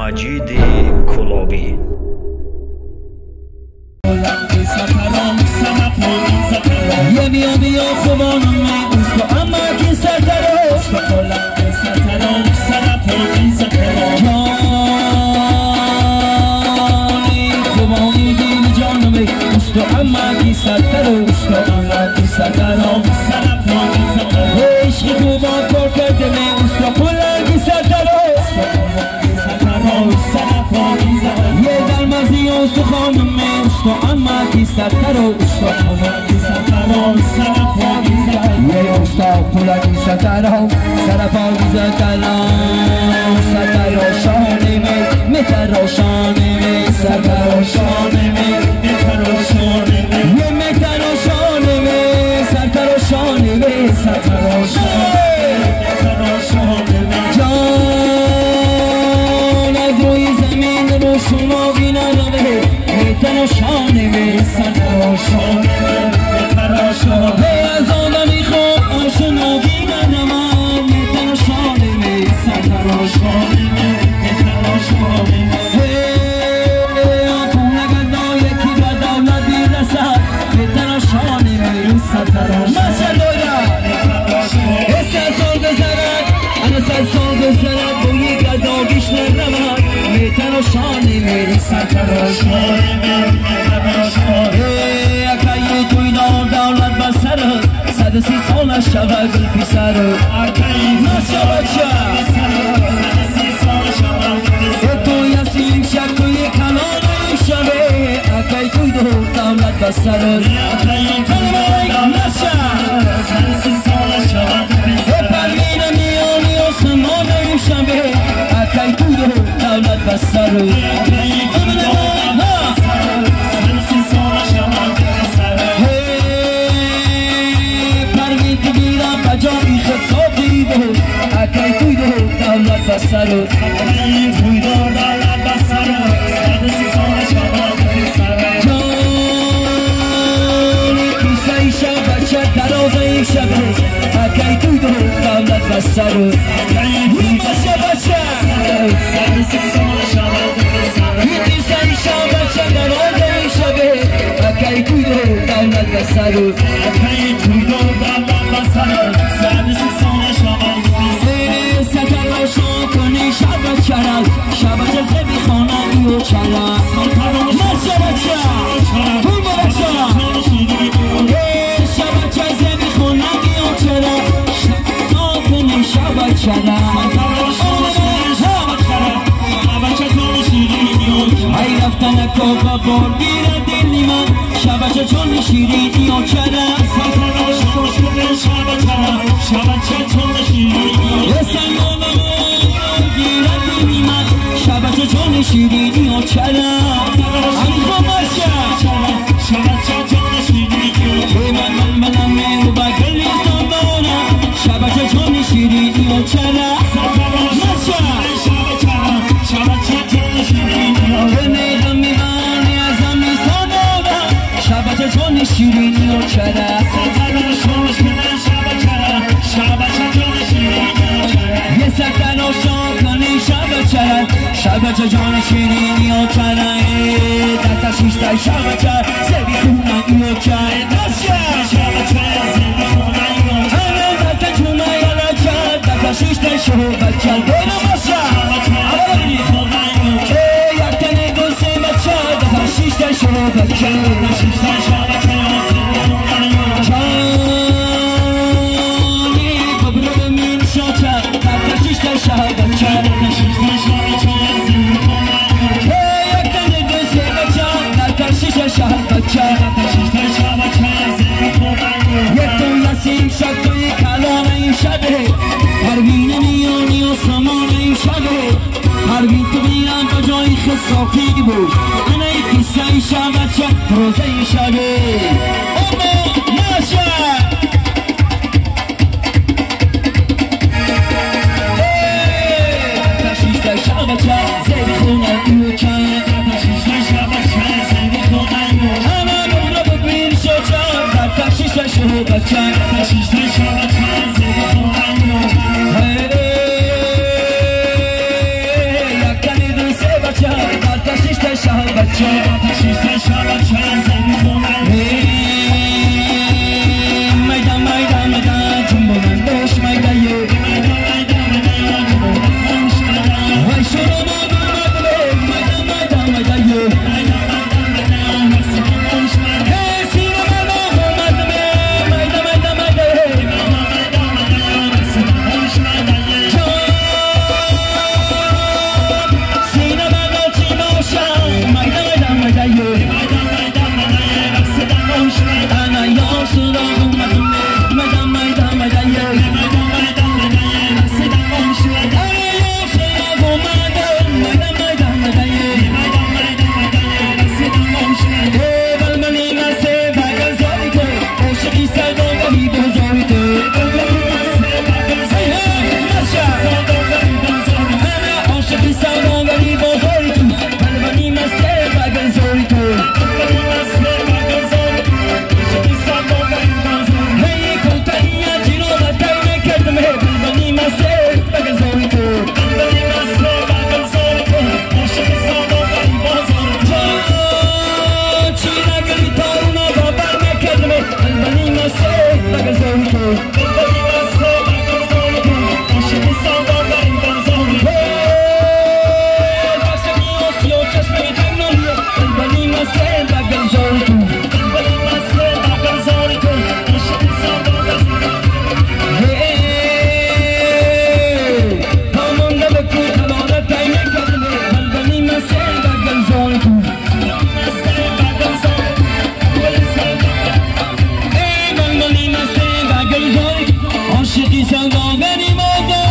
مجید کلابی. بیا بیا خوبانم اوست و اما کی سرتراست و کلم به سرترام سرپایی زترام جانی خوبانی دیم جانم اوست و اما کی سرتراست و اما کی سرترام سرپایی زترام عشق خوبان کار کرده می اوست و کلم کی سرتراست و اما کی سرترام سرپایی زترام یه درمزی اوست و خانم اوست و اما کی سرتراست و اما کی سرترام سرپایی یه استاد پولکی سترام سرپایی زترام ستراشانه می متراشانه می ستراشانه می متراشانه می یه متراشانه می سرتراشانه می ستراشانه می جان از روی زمین رو شما بینا روه متراشانه می سرتراشانه می متراشانه از آدمی خوب آشنا بیدن من متراشانه می سرتراشانه می متراشانه می آکون اگر یکی به دولت بیرسد متراشانه می سرتراشانه سال گذرد انا سال گذرد با یک گرداگیش نرود متراشانه می سرتراشانه می متراشانه دولت بسر 130 سالش شود گل پیسر ناسیا بچه 130 سال شود تو یسیم شک توی کلانه شده اکی توی دولت بسر ناسیا 130 سال شود پروین میانی و سمانه شده اکی توی دولت بسر جایی خطابی بود اکی توی دولت بسر اکی توی دولت بسر 130 سال شباب جانی کیسه شب بچه درازه شبه اکی توی دولت بسر اکی بچه 130 سال شباب کیسه شب بچه درازه شبه اکی توی دولت بسر اکی توی دولت بسر شبچه زبی خانه ایو چرا نسه بچه توی بچه شبچه زبی خانه ایو چرا شبچه کنی شبچه ای رفتن کوبا بار گیره دلی من شبچه چون شیرینی و چرا شبچه چون شیرینی شبچه چون شیرینی و چرا انگو باشه شبچه چون شیرینی من منم با گلیستان دارم شبچه چون شیرینی و چرا نشه شبچه چون شیرینی به میدم میمانی از همیستان دارم شبچه چون شیرینی و چرا یه سکن و شاکنی شبچه جان شیرینی و چرا در تشیشتای شبچه زبی خونن ایو چرا نسیه شبچه زبی خونن ایو چرا در تجونه یلا چرا در تشیشتای شبچه دینا باشه زبی خونن ایو چرا یک تنه گوزه بچه در تشیشتای شبچه تشیشتای شبچه زبی خونن ایو چانی گبرو بمین شاچه در تشیشتای شبچه تشیشتای شبچه یک تو یسیم شد توی کلانه این شبه پروین میانی و سمانه این شبه پروین تو بیرم با جایی خساکی بود انا یکی سای شبه چه روزه این شبه اما نشه تشیشتای شبه چه زیبی خونه ایو چه تشیشتای شبه چه زیبی خونه ایو تشیشتای شبه چه تشیشتای شبه چه زیبی خونه ایو یک کنی دوست سنگاگنی موقع